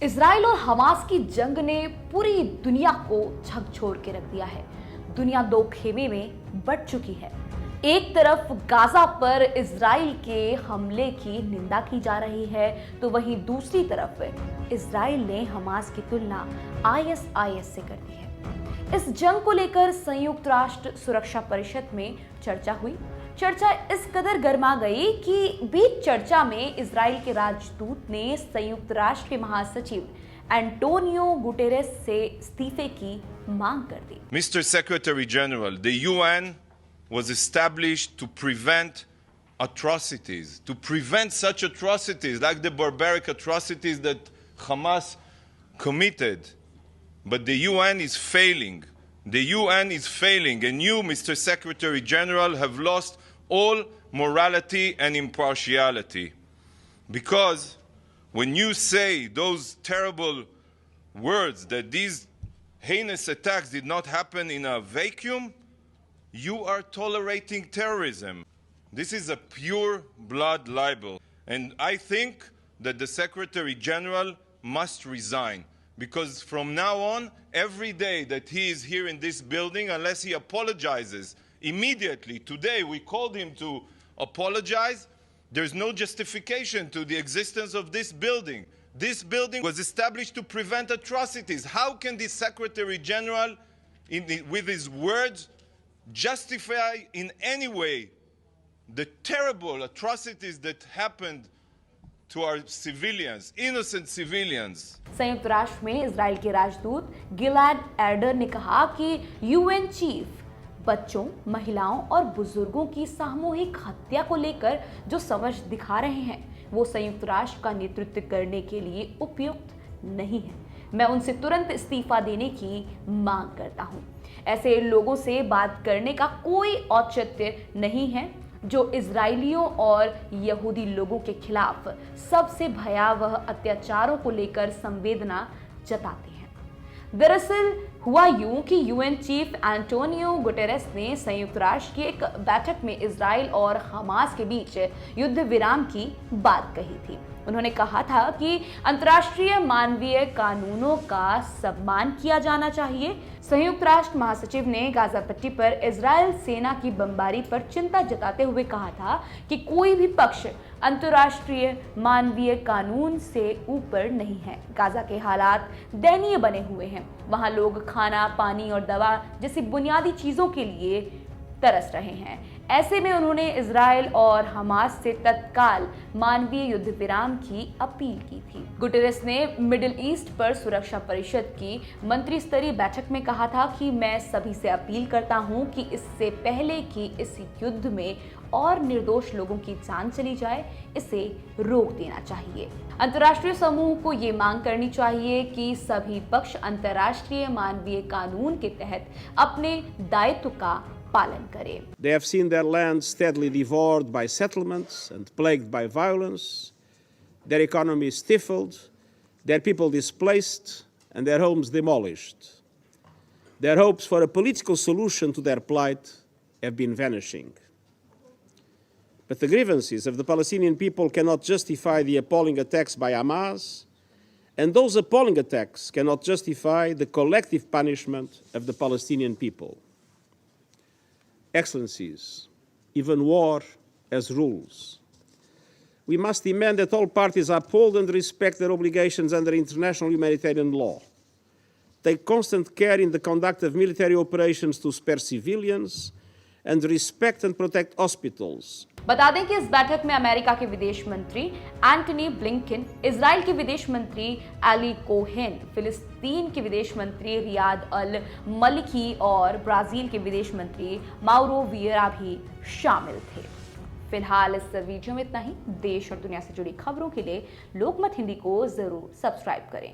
Israel और Hamas की जंग ने पूरी दुनिया को झकझोर के रख दिया है। दुनिया दो खेमे में बंट चुकी है। एक तरफ गाजा पर इजराइल के हमले की निंदा की जा रही है, तो वहीं दूसरी तरफ इजराइल ने हमास की तुलना आईएसआईएस से कर दी है। इस जंग को लेकर संयुक्त राष्ट्र सुरक्षा परिषद में चर्चा हुई। चर्चा इस कदर गर्मा गई कि बीच चर्चा में इजराइल के राजदूत ने संयुक्त राष्ट्र के महासचिव एंटोनियो गुटेरेस से इस्तीफे की मांग कर दी। Mr. Secretary General, the UN was established to prevent atrocities, to prevent such atrocities like the barbaric atrocities that Hamas committed. But the UN is failing. The UN is failing, and you, Mr. Secretary General, have lost all morality and impartiality. Because when you say those terrible words that these heinous attacks did not happen in a vacuum, you are tolerating terrorism. This is a pure blood libel. And I think that the Secretary General must resign. Because from now on, every day that he is here in this building, unless he apologizes immediately, today we called him to apologize, there's no justification to the existence of this building. This building was established to prevent atrocities. How can the Secretary General, with his words, justify in any way the terrible atrocities that happened to our civilians, innocent civilians? संयुक्त राष्ट्र में Israel के राजदूत गिलाड एर्डर ने कहा कि UN chief बच्चों, महिलाओं और बुजुर्गों की सामूहिक हत्या को लेकर जो समझ दिखा रहे हैं, वो संयुक्त राष्ट्र का नेतृत्व करने के लिए उपयुक्त नहीं है। मैं उनसे तुरंत इस्तीफा देने की मांग करता हूं। ऐसे लोगों से बात करने का कोई औचित्य नहीं है जो इजरायलियों और यहूदी लोगों के खिलाफ सबसे भयावह अत्याचारों को लेकर संवेदना जताते हैं। दरअसल हुआ यूं कि यूएन चीफ एंटोनियो गुटेरेस ने संयुक्त राष्ट्र की एक बैठक में इजराइल और हमास के बीच युद्ध विराम की बात कही थी। उन्होंने कहा था कि अंतर्राष्ट्रीय मानवीय कानूनों का सम्मान किया जाना चाहिए। संयुक्त राष्ट्र महासचिव ने गाजा पट्टी पर इजराइल सेना की बमबारी पर चिंता जताते हुए कहा था कि कोई भी पक्ष अंतर्राष्ट्रीय मानवीय कानून से ऊपर नहीं है। गाजा के हालात दयनीय बने हुए हैं। वहां लोग खाना, पानी और दवा जैसी बुनियादी चीजों के लिए तरस रहे हैं। ऐसे में उन्होंने इजराइल और हमास से तत्काल मानवीय युद्ध विराम की अपील की थी। गुटेरेस ने मिडिल ईस्ट पर सुरक्षा परिषद की मंत्री स्तरीय बैठक में कहा था कि मैं सभी से अपील करता हूं कि इससे पहले कि इस युद्ध में और निर्दोष लोगों की जान चली जाए, इसे रोक देना चाहिए। अंतर्राष्ट्रीय समूह को ये मांग करनी चाहिए कि सभी पक्ष अंतर्राष्ट्रीय मानवीय कानून के तहत अपने दायित्व का पालन करें। They have seen their land steadily devoured by settlements and plagued by violence, their economy stifled, their people displaced, and their homes demolished. Their hopes for a political solution to their plight have been vanishing. But the grievances of the Palestinian people cannot justify the appalling attacks by Hamas, and those appalling attacks cannot justify the collective punishment of the Palestinian people. Excellencies, even war has rules. We must demand that all parties uphold and respect their obligations under international humanitarian law, take constant care in the conduct of military operations to spare civilians, and respect and protect hospitals. बता दें कि इस बैठक में America के विदेश मंत्री Antony Blinken, Israel के विदेश मंत्री एली कोहेन, फिलिस्तीन के विदेश मंत्री रियाद अल मलिकी और ब्राजील के विदेश मंत्री माउरो वियरा भी शामिल थे। फिलहाल इस वीडियो में इतना ही। देश और दुनिया से जुड़ी खबरों के लिए लोकमत हिंदी को जरूर सब्सक्राइब करें।